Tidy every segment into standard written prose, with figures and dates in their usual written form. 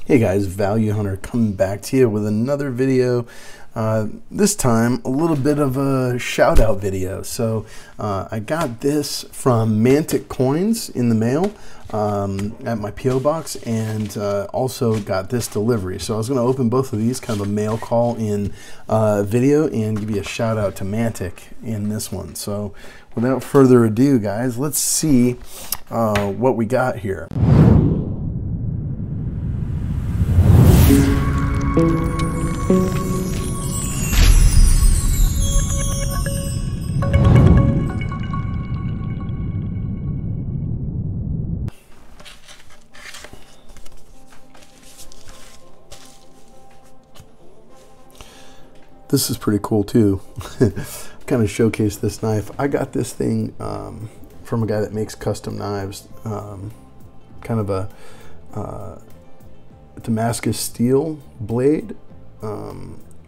Hey guys, Value Hunter coming back to you with another video. This time a little bit of a shout out video. So I got this from Mantic Coins in the mail at my PO box, and also got this delivery. So I was going to open both of these, kind of a mail call in video, and give you a shout out to Mantic in this one. So without further ado, guys, let's see what we got here. This is pretty cool too. Kind of showcase this knife. I got this thing from a guy that makes custom knives, kind of a Damascus steel blade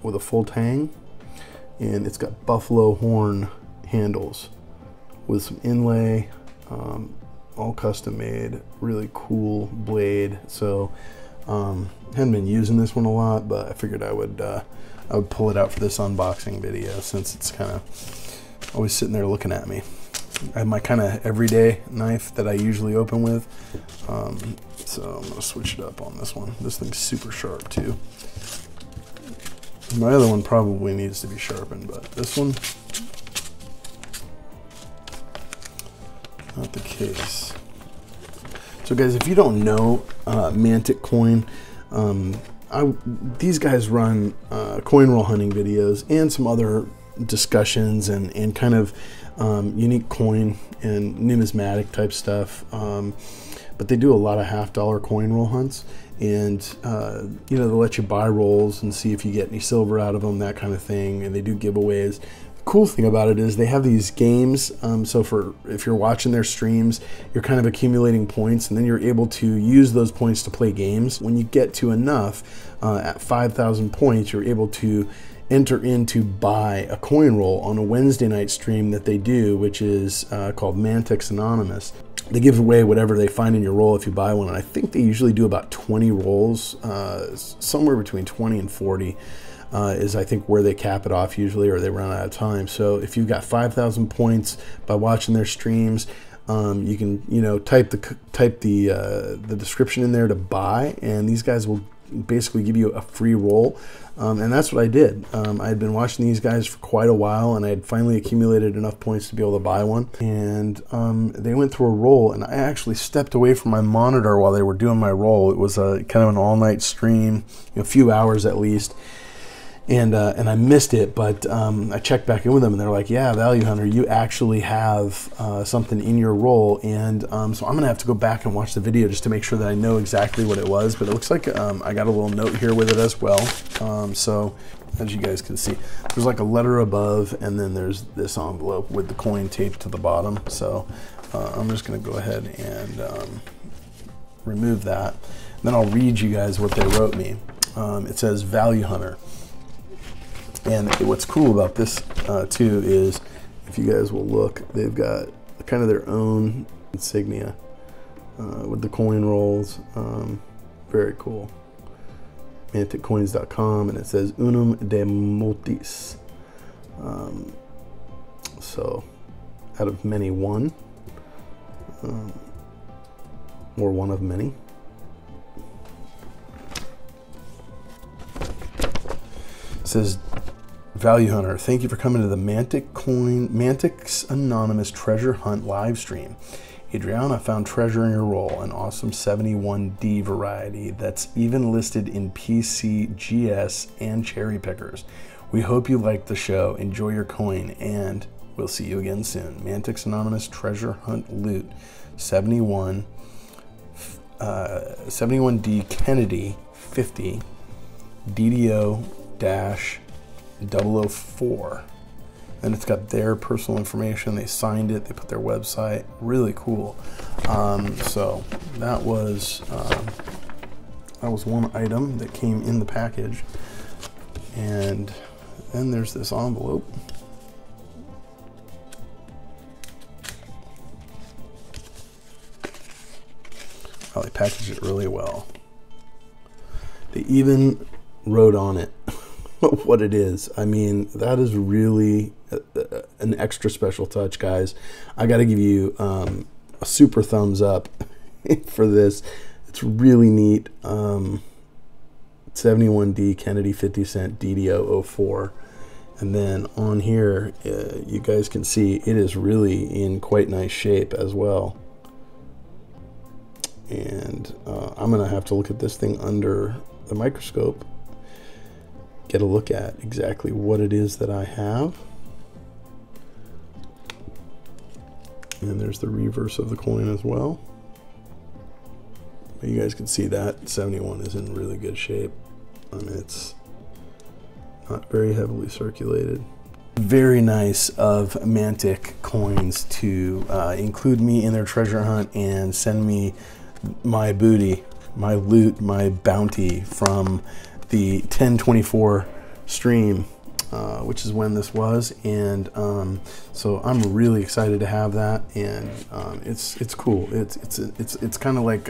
with a full tang, and it's got buffalo horn handles with some inlay, all custom made, really cool blade. So hadn't been using this one a lot, but I figured I would pull it out for this unboxing video since it's kind of always sitting there looking at me. I have my kind of everyday knife that I usually open with, so I'm gonna switch it up on this one. This thing's super sharp too. My other one probably needs to be sharpened, but this one, not the case. So guys, if you don't know Mantic Coin, these guys run coin roll hunting videos and some other discussions and kind of unique coin and numismatic type stuff, but they do a lot of $half coin roll hunts, and you know, they'll let you buy rolls and see if you get any silver out of them, that kind of thing, and they do giveaways. Cool thing about it is they have these games, so if you're watching their streams, you're kind of accumulating points, and then you're able to use those points to play games. When you get to enough, at 5,000 points, you're able to enter in to buy a coin roll on a Wednesday night stream that they do, which is called Mantic's Anonymous. They give away whatever they find in your roll if you buy one, and I think they usually do about 20 rolls, somewhere between 20 and 40. Is I think where they cap it off usually, or they run out of time. So if you've got 5,000 points by watching their streams, you can, you know, type the description in there to buy, and these guys will basically give you a free roll. And that's what I did. I had been watching these guys for quite a while, and I had finally accumulated enough points to be able to buy one. And they went through a roll, and I actually stepped away from my monitor while they were doing my roll. It was a kind of an all-night stream, a few hours at least. And I missed it, but I checked back in with them, and they're like, yeah, Value Hunter, you actually have something in your roll. And so I'm gonna have to go back and watch the video just to make sure that I know exactly what it was, but it looks like I got a little note here with it as well. So as you guys can see, there's like a letter above, and then there's this envelope with the coin taped to the bottom. So I'm just gonna go ahead and remove that. And then I'll read you guys what they wrote me. It says, Value Hunter. And what's cool about this too is, if you guys will look, they've got kind of their own insignia with the coin rolls. Very cool. ManticCoins.com, and it says Unum De Multis. So out of many, one, or one of many. It says, Value Hunter, thank you for coming to the Mantic's Anonymous Treasure Hunt live stream. Adriana found treasure in your roll, an awesome 71D variety that's even listed in PC, GS, and cherry pickers. We hope you liked the show. Enjoy your coin, and we'll see you again soon. Mantic's Anonymous Treasure Hunt Loot 71D Kennedy 50 DDO-004, and it's got their personal information. They signed it, they put their website. Really cool. So that was one item that came in the package, and then there's this envelope. Oh, they packaged it really well. They even wrote on it what it is. I mean, that is really an extra special touch, guys. I got to give you a super thumbs up for this. It's really neat. 71D Kennedy 50 cent DDO 04. And then on here, you guys can see it is really in quite nice shape as well. And I'm going to have to look at this thing under the microscope, get a look at exactly what it is that I have. And there's the reverse of the coin as well. You guys can see that 71 is in really good shape. I mean, it's not very heavily circulated. Very nice of Mantic Coins to include me in their treasure hunt and send me my booty, my loot, my bounty from the 10/24 stream, which is when this was. And so I'm really excited to have that, and it's cool. It's kind of like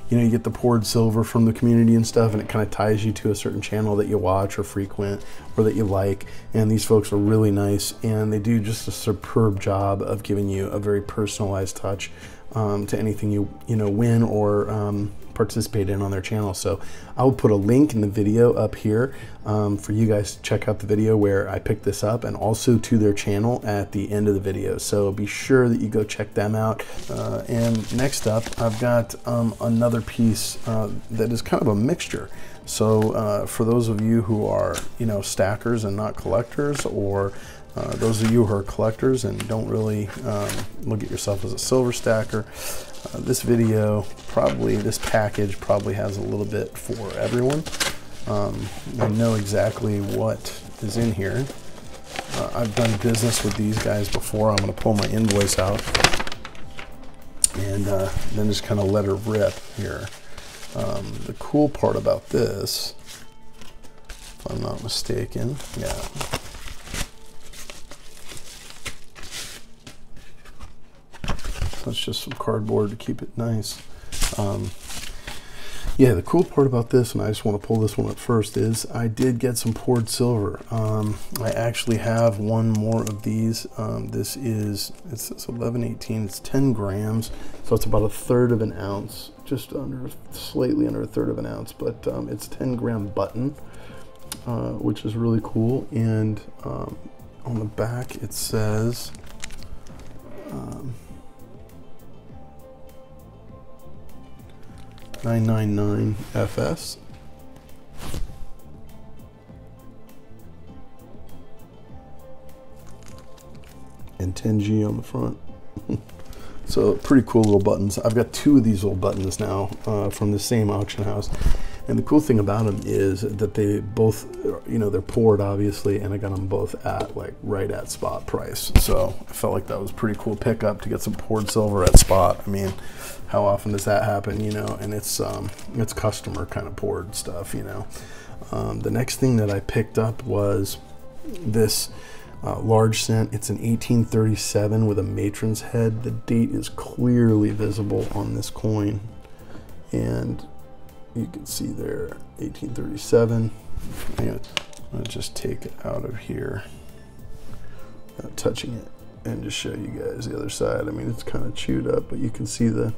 you know, you get the poured silver from the community and stuff, and it kind of ties you to a certain channel that you watch or frequent or that you like. And these folks are really nice, and they do just a superb job of giving you a very personalized touch to anything you know win or participate in on their channel. So I'll put a link in the video up here for you guys to check out the video where I picked this up, and also to their channel at the end of the video. So be sure that you go check them out. And next up, I've got another piece that is kind of a mixture. So for those of you who are, you know, stackers and not collectors, or those of you who are collectors and don't really look at yourself as a silver stacker, this video, this package probably has a little bit for everyone. I know exactly what is in here. I've done business with these guys before. I'm going to pull my invoice out and then just kind of let her rip here. The cool part about this, if I'm not mistaken, yeah. That's just some cardboard to keep it nice. Yeah, the cool part about this, and I just want to pull this one up first, is I did get some poured silver. I actually have one more of these. This is, it's 1118, it's 10 grams, so it's about 1/3 of an ounce, just under, slightly under 1/3 of an ounce, but it's 10-gram button, which is really cool. And on the back it says, 999 FS. And 10G on the front. So pretty cool little buttons. I've got 2 of these little buttons now from the same auction house. And the cool thing about them is that they both, you know, they're poured obviously, and I got them both at like right at spot price. So I felt like that was a pretty cool pickup to get some poured silver at spot. I mean, how often does that happen, you know? And it's customer kind of poured stuff, you know. The next thing that I picked up was this large cent. It's an 1837 with a matron's head. The date is clearly visible on this coin, and you can see there 1837. I'm gonna just take it out of here, not touching it, and just show you guys the other side. I mean, it's kind of chewed up, but you can see the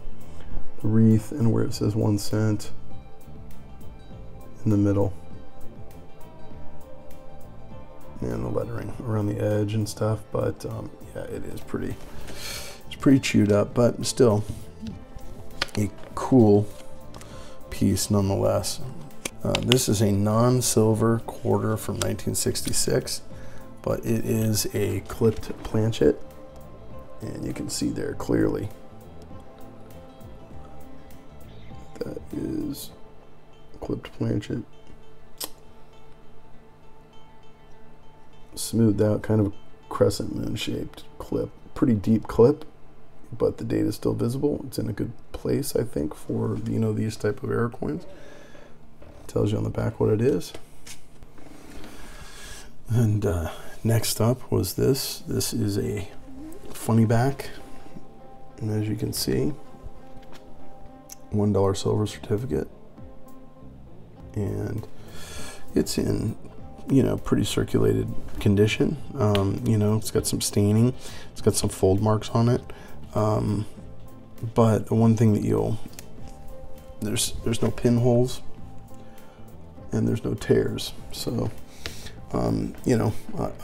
wreath and where it says 1 cent in the middle, and the lettering around the edge and stuff. But yeah, it's pretty chewed up, but still a cool piece nonetheless. This is a non-silver quarter from 1966, but it is a clipped planchet, and you can see there clearly that is clipped planchet, smoothed out, kind of a crescent moon shaped clip. Pretty deep clip, but the date is still visible. It's in a good place, I think, for, you know, these type of error coins. Tells you on the back what it is. And next up was this. This is a funny back, and as you can see, $1 silver certificate, and it's in, you know, pretty circulated condition. You know, it's got some staining, it's got some fold marks on it, but the one thing that there's no pinholes and there's no tears. So you know,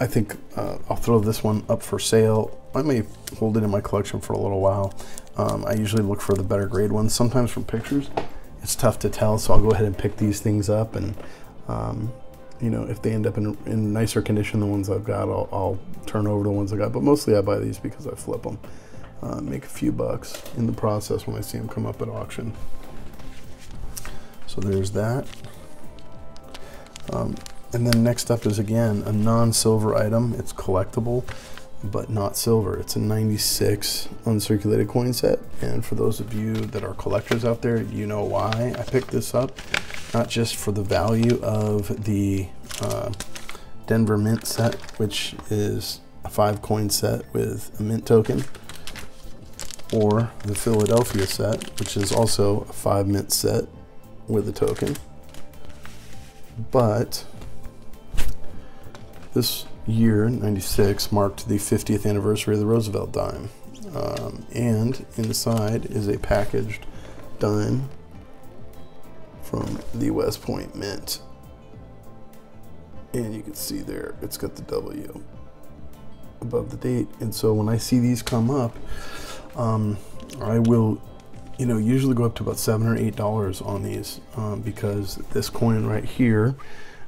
I think I'll throw this one up for sale. I may hold it in my collection for a little while. I usually look for the better grade ones. Sometimes from pictures it's tough to tell, so I'll go ahead and pick these things up, and you know, if they end up in nicer condition than the ones I've got, I'll turn over the ones I got. But mostly I buy these because I flip them, make a few bucks in the process when I see them come up at auction. So there's that. And then next up is, again, a non-silver item. It's collectible, but not silver. It's a 96 uncirculated coin set. And for those of you that are collectors out there, you know why I picked this up. Not just for the value of the Denver Mint set, which is a 5-coin set with a mint token, or the Philadelphia set, which is also a 5-mint set with a token, but this year, 96, marked the 50th anniversary of the Roosevelt dime. And inside is a packaged dime from the West Point Mint. And you can see there, it's got the W above the date. And so when I see these come up, I will, you know, usually go up to about $7 or $8 on these, because this coin right here,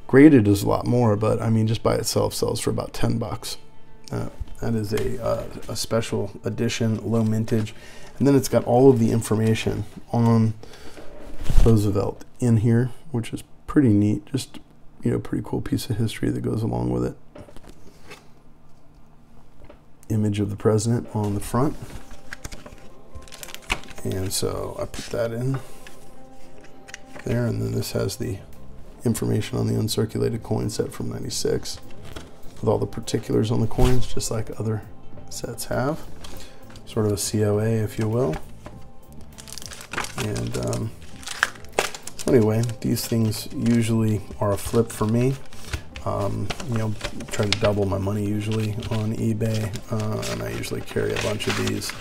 graded is a lot more, but I mean, just by itself sells for about 10 bucks. That is a special edition, low mintage. And then it's got all of the information on Roosevelt in here, which is pretty neat. Just, you know, pretty cool piece of history that goes along with it. Image of the president on the front. And so I put that in there, and then this has the information on the uncirculated coin set from 96 with all the particulars on the coins, just like other sets have. Sort of a COA, if you will. And so anyway, these things usually are a flip for me. You know, try to double my money usually on eBay, and I usually carry a bunch of these.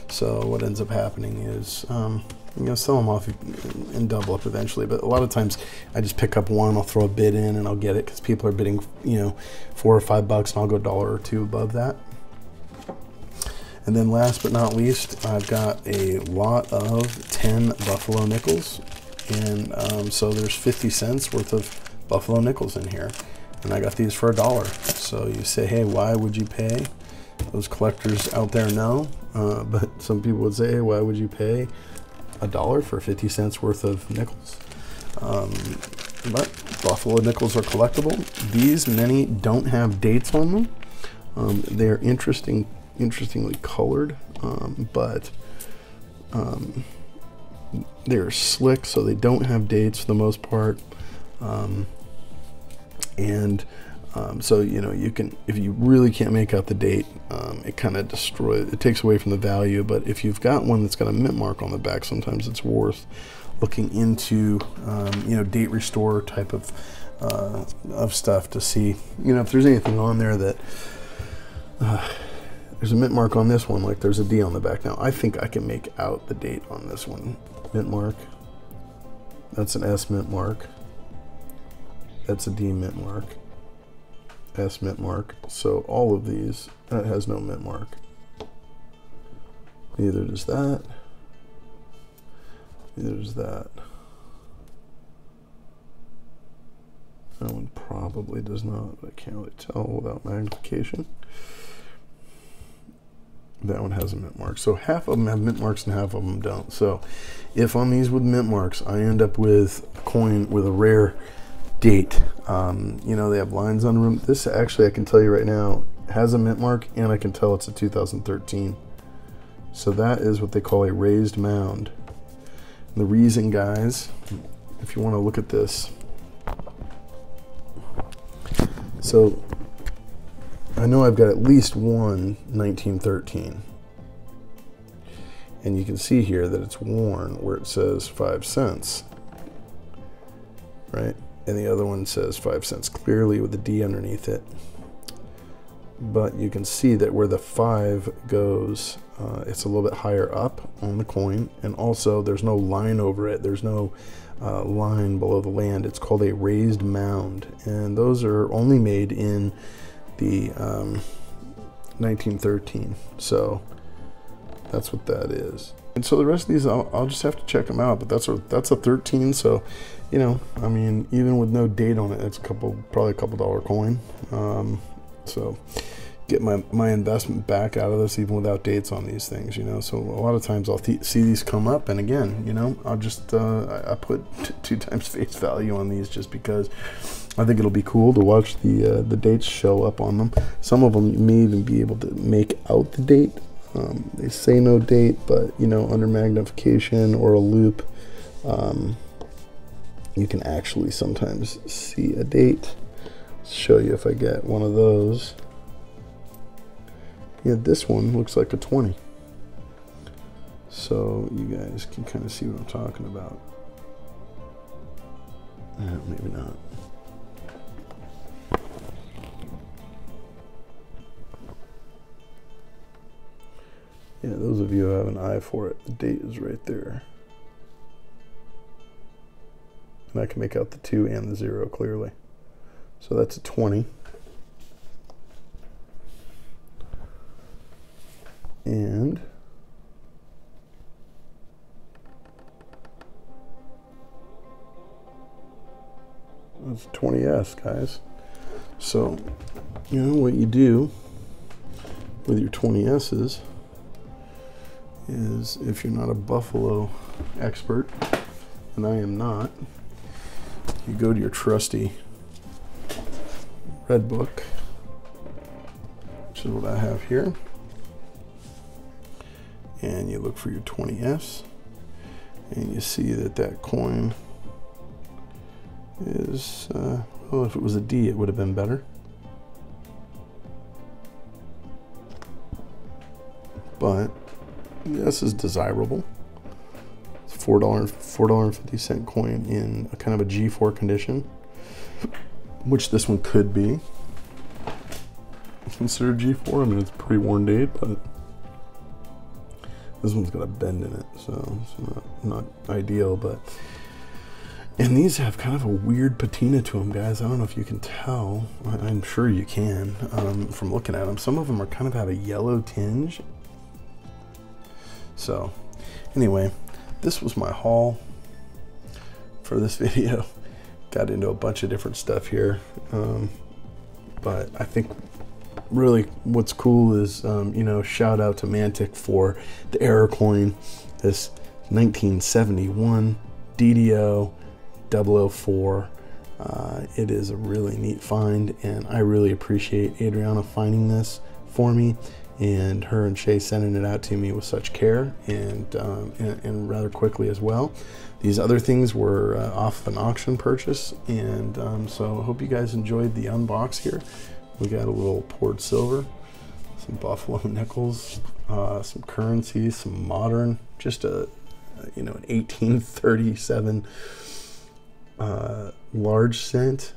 So what ends up happening is, you know, sell them off and double up eventually. But a lot of times I just pick up one, I'll throw a bid in, and I'll get it because people are bidding, you know, $4 or $5, and I'll go $1 or $2 above that. And then last but not least, I've got a lot of 10 Buffalo nickels. And so there's 50 cents worth of Buffalo nickels in here. And I got these for $1. So you say, hey, why would you pay? Those collectors out there know, but some people would say, hey, why would you pay $1 for 50 cents worth of nickels? But Buffalo nickels are collectible. These, many don't have dates on them. They're interestingly colored, but they're slick, so they don't have dates for the most part. So, you know, you can, if you really can't make out the date, it kind of destroys, it takes away from the value. But if you've got one that's got a mint mark on the back, sometimes it's worth looking into, you know, date restore type of stuff to see, you know, if there's anything on there that, there's a mint mark on this one, like there's a D on the back. Now, I think I can make out the date on this one. Mint mark. That's an S mint mark. That's a D mint mark. S mint mark. So all of these, that has no mint mark. Neither does that. Neither does that. That one probably does not, but I can't really tell without magnification. That one has a mint mark. So half of them have mint marks and half of them don't. So if on these with mint marks, I end up with a coin with a rare date, you know, they have lines on them. This actually, I can tell you right now, has a mint mark, and I can tell it's a 2013. So that is what they call a raised mound. And the reason, guys, if you want to look at this, so I know I've got at least one 1913, and you can see here that it's worn where it says 5 cents. right? And the other one says 5 cents clearly with a D underneath it. But you can see that where the 5 goes, it's a little bit higher up on the coin, and also there's no line over it. There's no line below the land. It's called a raised mound, and those are only made in the 1913. So that's what that is. And so the rest of these, I'll just have to check them out. But that's a 13. So, you know, I mean, even with no date on it, it's probably a couple dollar coin. So get my investment back out of this even without dates on these things, you know. So a lot of times I'll see these come up, and again, you know, I'll just I put 2 times face value on these just because I think it'll be cool to watch the dates show up on them. Some of them you may even be able to make out the date. They say no date, but you know, under magnification or a loop, you can actually sometimes see a date. Let's show you if I get one of those. Yeah, this one looks like a 20. So you guys can kind of see what I'm talking about. Maybe not. Yeah, those of you who have an eye for it, the date is right there. And I can make out the 2 and the 0 clearly. So that's a 20. And that's 20S, guys. So, you know what you do with your 20S's is, if you're not a Buffalo expert, and I am not, you go to your trusty red book, which is what I have here, and you look for your 20S, and you see that coin is, well, if it was a D, it would have been better. But this is desirable. It's $4.50 coin in a kind of a G4 condition, which this one could be considered G4. I mean, it's a pretty worn date, but this one's got a bend in it, so it's not ideal. But and these have kind of a weird patina to them, guys. I don't know if you can tell. I'm sure you can from looking at them. Some of them are kind of have a yellow tinge. So anyway, this was my haul for this video. Got into a bunch of different stuff here, but I think really what's cool is, you know, shout out to Mantic for the error coin, this 1971 DDO 004. It is a really neat find, and I really appreciate Adriana finding this for me, and her and Shay sending it out to me with such care and rather quickly as well. These other things were off an auction purchase, and so I hope you guys enjoyed the unbox here. We got a little poured silver, some Buffalo nickels, some currency, some modern, just a you know, an 1837 large cent,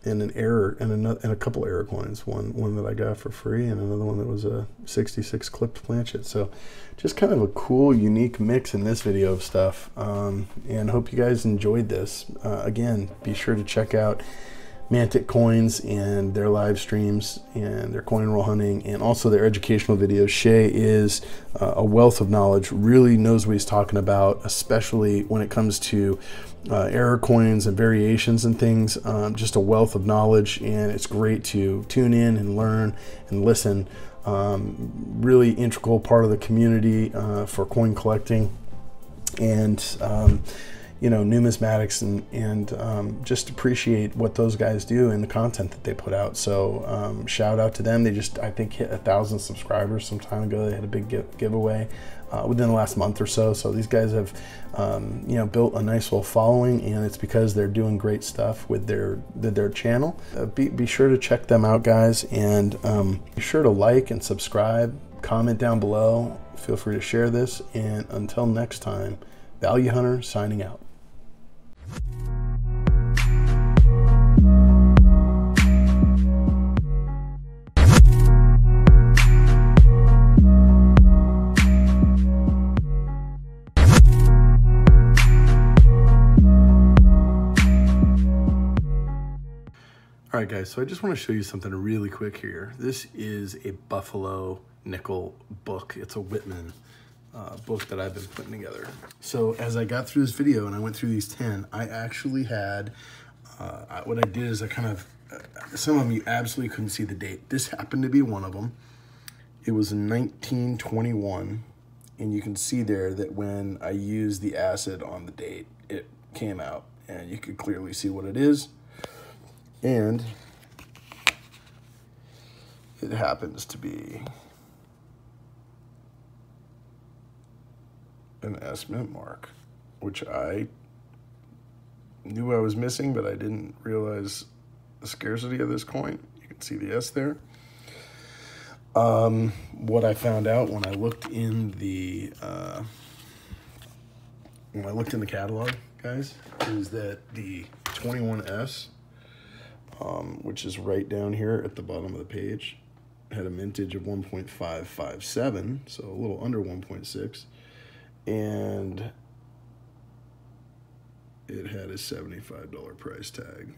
and an error, and a couple error coins. One that I got for free, and another one that was a 66 clipped planchet. So just kind of a cool, unique mix in this video of stuff, and hope you guys enjoyed this. Again, be sure to check out Mantic Coins and their live streams and their coin roll hunting, and also their educational videos. Shay is a wealth of knowledge, really knows what he's talking about, especially when it comes to error coins and variations and things. Just a wealth of knowledge, and it's great to tune in and learn and listen. Really integral part of the community for coin collecting, and you know, numismatics, and just appreciate what those guys do and the content that they put out. So shout out to them. They just, I think, hit 1,000 subscribers some time ago. They had a big giveaway within the last month or so. So these guys have you know, built a nice little following, and it's because they're doing great stuff with their channel. Be sure to check them out, guys, and be sure to like and subscribe, comment down below, feel free to share this, and until next time, Value Hunter signing out. All right, guys, so I just want to show you something really quick here. This is a Buffalo nickel book. It's a Whitman book that I've been putting together. So as I got through this video and I went through these 10, I actually had, what I did is I kind of, some of them you absolutely couldn't see the date. This happened to be one of them. It was in 1921, and you can see there that when I used the acid on the date, it came out, and you could clearly see what it is. And it happens to be an S mint mark, which I knew I was missing, but I didn't realize the scarcity of this coin. You can see the S there. What I found out when I looked in the catalog, guys, is that the 21S, which is right down here at the bottom of the page, had a mintage of 1.557, so a little under 1.6, and it had a $75 price tag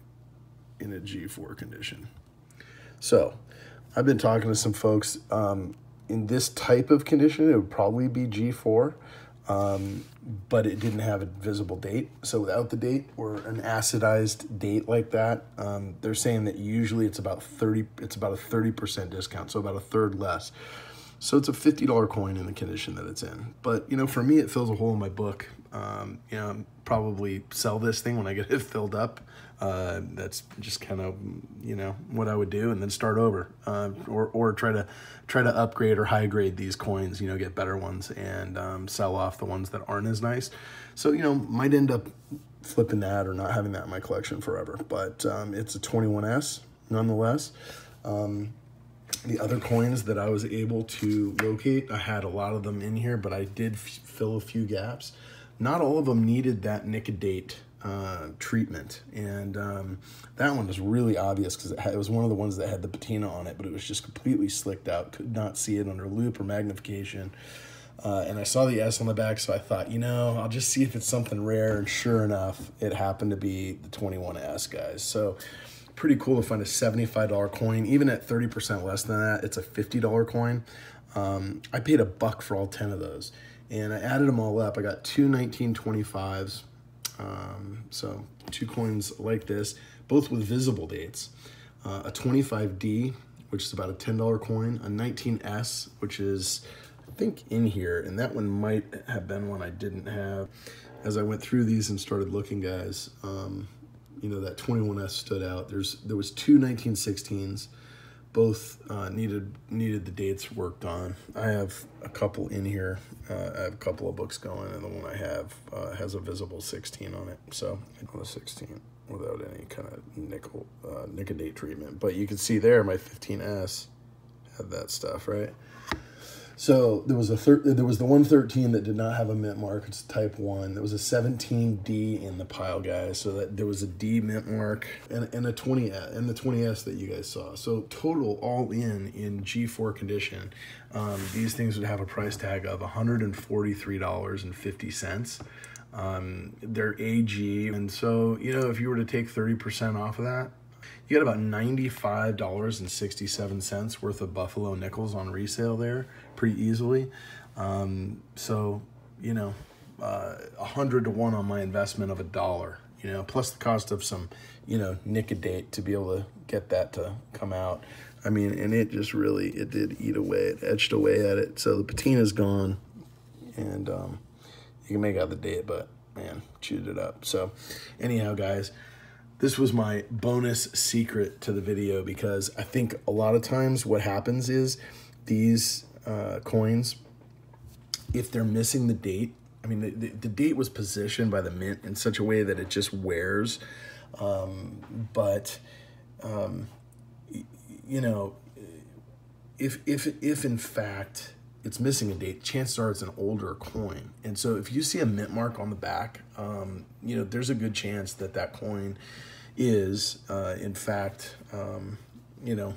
in a G4 condition. So I've been talking to some folks. In this type of condition, it would probably be G4, but it didn't have a visible date. So without the date or an acidized date like that, they're saying that usually it's about a 30% discount, so about a third less. So it's a $50 coin in the condition that it's in. But, you know, for me, it fills a hole in my book. You know, probably sell this thing when I get it filled up. That's just kind of, you know, what I would do, and then start over, or try to upgrade or high grade these coins, you know, get better ones, and sell off the ones that aren't as nice. So, you know, might end up flipping that or not having that in my collection forever. But it's a 21S nonetheless. The other coins that I was able to locate, I had a lot of them in here, but I did fill a few gaps. Not all of them needed that nicodate treatment, and that one was really obvious because it was one of the ones that had the patina on it, but it was just completely slicked out. Could not see it under lupe or magnification. And I saw the S on the back, so I thought, you know, I'll just see if it's something rare, and sure enough, it happened to be the 21S, guys. So pretty cool to find a $75 coin. Even at 30% less than that, it's a $50 coin. I paid $1 for all 10 of those, and I added them all up. I got two 1925s, so two coins like this, both with visible dates. A 25D, which is about a $10 coin. A 19S, which is, I think, in here, and that one might have been one I didn't have. As I went through these and started looking, guys, you know, that 21S stood out. There was two 1916s, both needed the dates worked on. I have a couple in here. I have a couple of books going, and the one I have has a visible 16 on it. So on a 16 without any kind of nicodate treatment. But you can see there, my 15S had that stuff, right? So there was the 113 that did not have a mint mark. It's type 1. There was a 17D in the pile, guys. So that there was a D mint mark and a 20 and the 20S that you guys saw. So total, all in G4 condition, these things would have a price tag of $143.50. They're AG, and so, you know, if you were to take 30% off of that, you got about $95.67 worth of Buffalo nickels on resale there, pretty easily. So, you know, 100 to 1 on my investment of $1, you know, plus the cost of some, you know, nicodate to be able to get that to come out. I mean, and it just really, it did eat away, it etched away at it. So the patina's gone, and you can make out the date, but man, chewed it up. So anyhow, guys, this was my bonus secret to the video, because I think a lot of times what happens is these coins, if they're missing the date, I mean, the date was positioned by the mint in such a way that it just wears. You know, if in fact it's missing a date, chances are it's an older coin. And so if you see a mint mark on the back, you know, there's a good chance that that coin is, in fact, you know,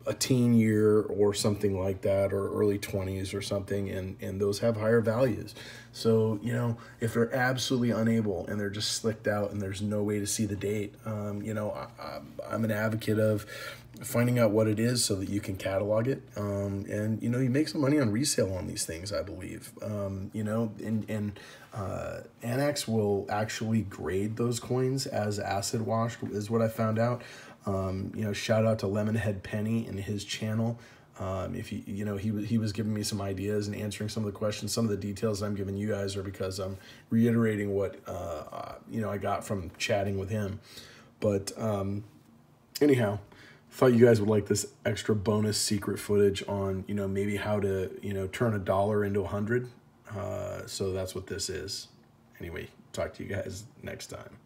a teen year or something like that, or early 20s or something, and those have higher values. So, you know, if they're absolutely unable and they're just slicked out and there's no way to see the date, you know, I'm an advocate of finding out what it is so that you can catalog it. And, you know, you make some money on resale on these things, I believe. You know, and Annex will actually grade those coins as acid wash, is what I found out. You know, shout out to Lemonhead Penny and his channel. If you know, he was giving me some ideas and answering some of the questions. Some of the details I'm giving you guys are because I'm reiterating what you know, I got from chatting with him. But anyhow, thought you guys would like this extra bonus secret footage on, you know, maybe how to, you know, turn $1 into 100. So that's what this is. Anyway, talk to you guys next time.